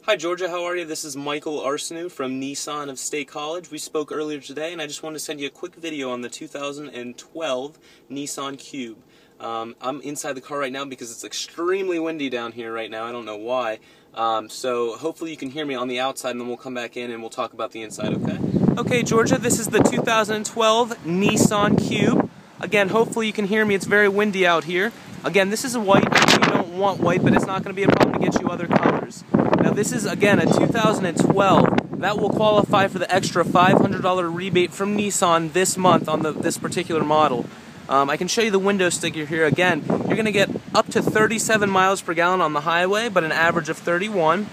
Hi Georgia, how are you? This is Michael Arseneau from Nissan of State College. We spoke earlier today and I just wanted to send you a quick video on the 2012 Nissan Cube. I'm inside the car right now because it's extremely windy down here right now. I don't know why. So hopefully you can hear me on the outside and then we'll come back in and we'll talk about the inside, okay? Okay Georgia, this is the 2012 Nissan Cube. Again, hopefully you can hear me. It's very windy out here. Again, this is white. You don't want white, but it's not going to be a problem to get you other colors. Now this is, again, a 2012. That will qualify for the extra $500 rebate from Nissan this month on this particular model. I can show you the window sticker here. Again, you're going to get up to 37 miles per gallon on the highway, but an average of 31,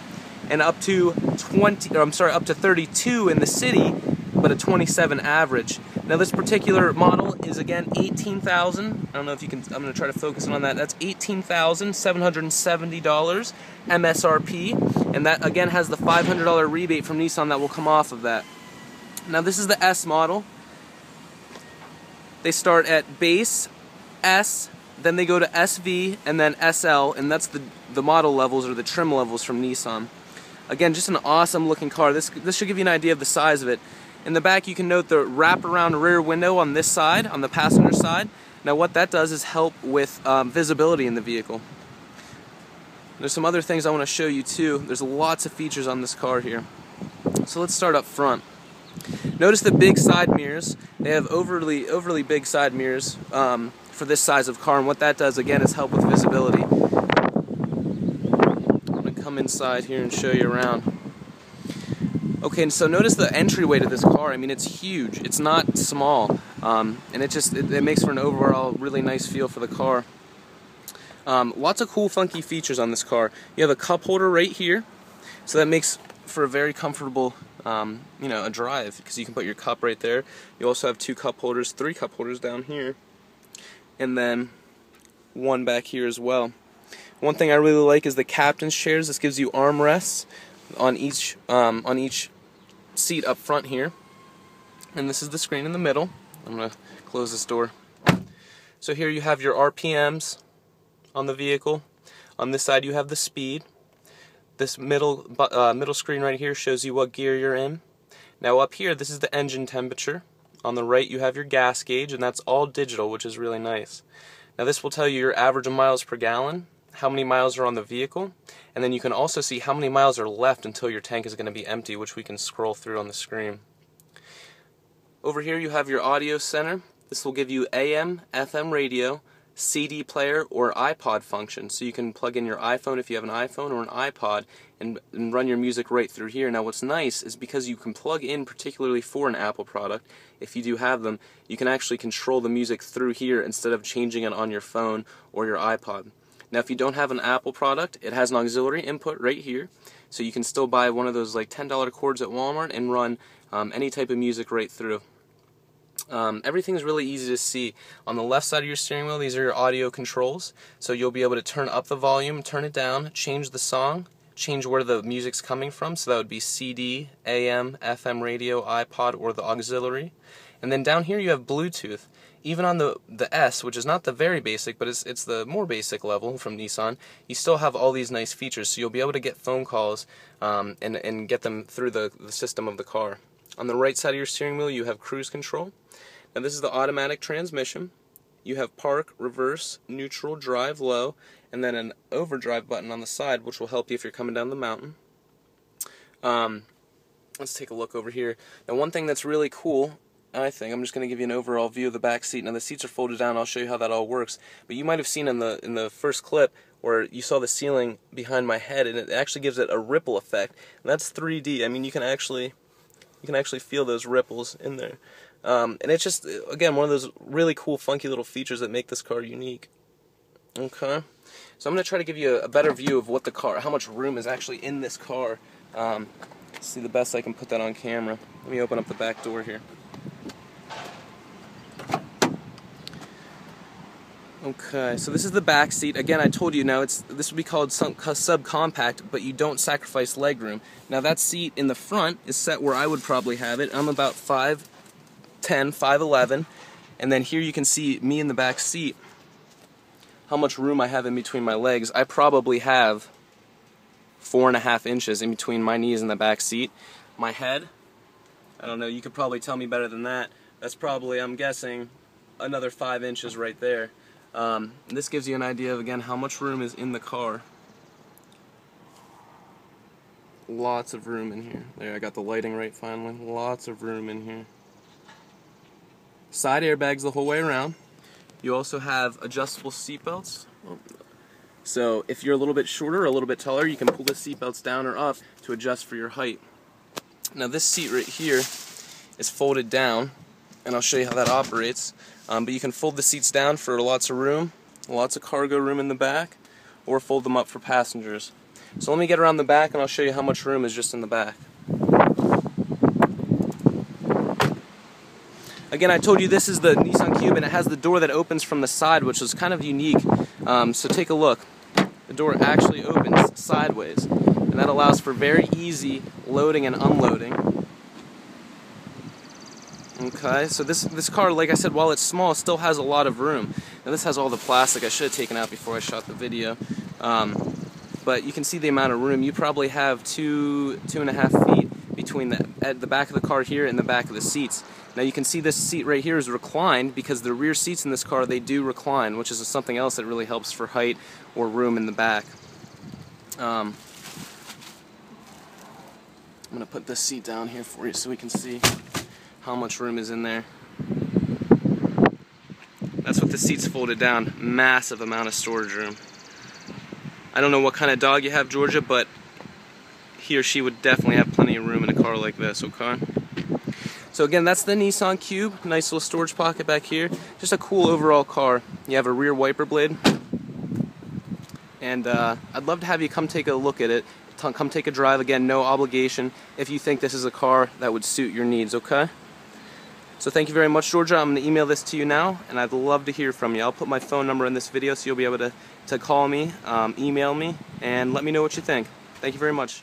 and up to 32 in the city, but a 27 average. Now this particular model is again $18,000. I don't know if you can. I'm going to try to focus on that. That's $18,770 MSRP, and that again has the $500 rebate from Nissan that will come off of that. Now this is the S model. They start at base S, then they go to SV, and then SL, and that's the model levels or the trim levels from Nissan. Again, just an awesome looking car. This should give you an idea of the size of it. In the back you can note the wraparound rear window on this side, on the passenger side. Now what that does is help with visibility in the vehicle. There's some other things I want to show you too. There's lots of features on this car here. So let's start up front. Notice the big side mirrors. They have overly big side mirrors for this size of car, and what that does again is help with visibility. I'm going to come inside here and show you around. Okay, and so notice the entryway to this car. I mean, it's huge. It's not small, and it makes for an overall really nice feel for the car. Lots of cool, funky features on this car. You have a cup holder right here, so that makes for a very comfortable, a drive because you can put your cup right there. You also have three cup holders down here, and then one back here as well. One thing I really like is the captain's chairs. This gives you armrests on each seat up front here, and this is the screen in the middle. I'm going to close this door. So here you have your RPMs on the vehicle. On this side you have the speed. This middle screen right here shows you what gear you're in. Now up here, this is the engine temperature. On the right you have your gas gauge, and that's all digital, which is really nice. Now this will tell you your average of miles per gallon, how many miles are on the vehicle, and then you can also see how many miles are left until your tank is going to be empty, which we can scroll through on the screen. Over here you have your audio center. This will give you AM, FM radio, CD player, or iPod function, so you can plug in your iPhone if you have an iPhone or an iPod and run your music right through here. Now what's nice is because you can plug in, particularly for an Apple product, if you do have them, you can actually control the music through here instead of changing it on your phone or your iPod. Now if you don't have an Apple product, it has an auxiliary input right here, so you can still buy one of those like $10 cords at Walmart and run any type of music right through. Everything's really easy to see. On the left side of your steering wheel, these are your audio controls, so you'll be able to turn up the volume, turn it down, change the song, change where the music's coming from, so that would be CD, AM, FM radio, iPod, or the auxiliary. And then down here you have Bluetooth. Even on the S, which is not the very basic, but it's the more basic level from Nissan, you still have all these nice features, so you'll be able to get phone calls and get them through the system of the car. On the right side of your steering wheel you have cruise control. Now this is the automatic transmission. You have park, reverse, neutral, drive, low, and then an overdrive button on the side, which will help you if you're coming down the mountain. Let's take a look over here. Now one thing that's really cool, I think, I'm just going to give you an overall view of the back seat. Now the seats are folded down. I'll show you how that all works. But you might have seen in the first clip where you saw the ceiling behind my head, and it actually gives it a ripple effect. And that's 3D. I mean, you can actually feel those ripples in there. And it's just, again, one of those really cool, funky little features that make this car unique. Okay, so I'm going to try to give you a better view of what how much room is actually in this car. See the best I can put that on camera. Let me open up the back door here. Okay, so this is the back seat. Again, I told you now this would be called subcompact, but you don't sacrifice legroom. Now that seat in the front is set where I would probably have it. I'm about 5'10", 5'11", and then here you can see me in the back seat, how much room I have in between my legs. I probably have 4.5 inches in between my knees and the back seat. My head, I don't know, you could probably tell me better than that. That's probably, I'm guessing, another 5 inches right there. And this gives you an idea of, again, how much room is in the car. Lots of room in here. There, I got the lighting right finally. Lots of room in here. Side airbags the whole way around. You also have adjustable seat belts. So if you're a little bit shorter or a little bit taller, you can pull the seat belts down or up to adjust for your height. Now this seat right here is folded down, and I'll show you how that operates. But you can fold the seats down for lots of room, lots of cargo room in the back, or fold them up for passengers. So let me get around the back and I'll show you how much room is just in the back. Again, I told you this is the Nissan Cube, and it has the door that opens from the side, which is kind of unique. So take a look. The door actually opens sideways, and that allows for very easy loading and unloading. Okay, so this car, like I said, while it's small, still has a lot of room. Now this has all the plastic I should have taken out before I shot the video. But you can see the amount of room. You probably have 2.5 feet between the back of the car here and the back of the seats. Now you can see this seat right here is reclined because the rear seats in this car, they do recline, which is something else that really helps for height or room in the back. I'm going to put this seat down here for you so we can see how much room is in there. That's what the seat's folded down. Massive amount of storage room. I don't know what kind of dog you have, Georgia, but he or she would definitely have plenty of room in a car like this, okay? So again, that's the Nissan Cube. Nice little storage pocket back here. Just a cool overall car. You have a rear wiper blade. And I'd love to have you come take a look at it. Come take a drive. Again, no obligation if you think this is a car that would suit your needs, okay? So thank you very much, Georgia. I'm going to email this to you now, and I'd love to hear from you. I'll put my phone number in this video so you'll be able to call me, email me, and let me know what you think. Thank you very much.